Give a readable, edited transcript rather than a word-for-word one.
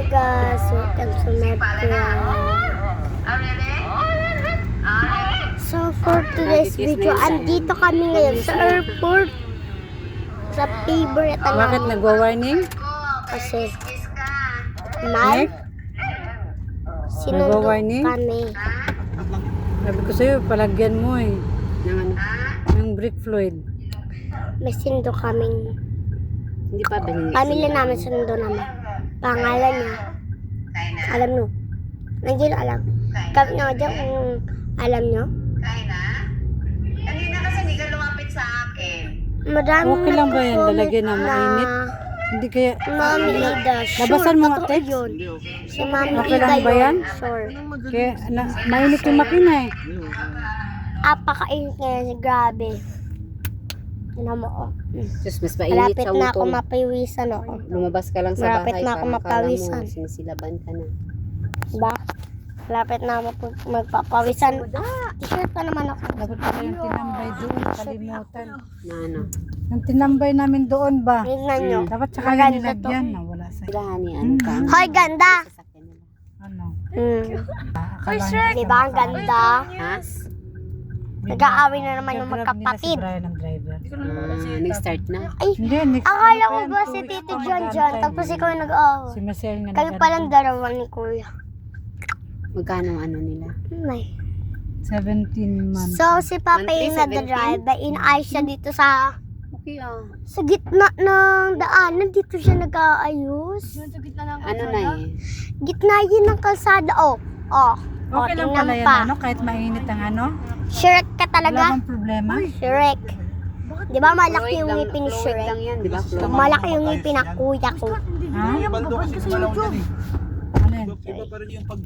nagasutan sa So for today's video, andito kami ngayon sa airport. Sa favorite Bakit nagwa-warning? Kasi may sinundo Nagwa-warning? kami. Sabi ko sa'yo, palagyan mo eh. Ng brake fluid. May sinundo kaming Hindi pa ba niya? pamilya namin, sinundo namin. Pangalan niya. Alam nyo. Nandiyan alam. Kami nga dyan kung alam nyo. Kanina kasi hindi ka lumapit sa akin. Madami Okay lang ba yan? Lalagyan na mainit? Hindi kaya... Mami Ida, Labasan mo nga, totoo Tex. yun. Si Mami Okay Ida lang ba yan? Sure. Kaya mainit yung makina eh. Apakainit ngayon, grabe. Ano mo, oh. Diyos, mas mainit Malapit sa na ako utol. mapawisan, oh. Lumabas ka lang sa Malapit bahay na ako para mapawisan. akala mo sinisilaban ka na. Diba? Malapit na ako magpapawisan. T-shirt pa naman ako. Dapat pala yung tinambay doon. Kalimutan. Na ano? Yung tinambay namin doon ba? Tingnan nyo. Dapat saka Maganda yung nilagyan. Nawala sa'yo. Sila ni ano ka? Hoy, ganda! Sasakyan nila. Ano? Akala diba ang ganda? Ha? Nag-aaway na naman yung Nag-grab nila si magkapatid. Brian ang driver. Nag-start na. Ay, Hindi, next akala ko ano ba yan, si 2 weeks Tito pa John John, mag-antay. tapos ikaw yung nag-aaway. Si Marcel nga Kami palang dalawa ni Kuya. Magkano ano nila? May. 17 months. So, si Papa yung 17? nag-drive, inaayos siya dito sa Okay gitna ng daanan. Dito siya nag-aayos. Ano na eh? Gitna yun ng kalsada. Oh, oh. Okay lang tingnan pala yan, pa. ano? Kahit mainit ang ano? Shrek ka Wala talaga. bang problema? Shrek. Di ba malaki yung Fluid ngipin ni fluid Shrek? lang yan, di ba? Fluid. Malaki yung ngipin ng kuya ko. Ha? Bando kasi malaw dyan eh. Ano yan? Iba pa rin yung pag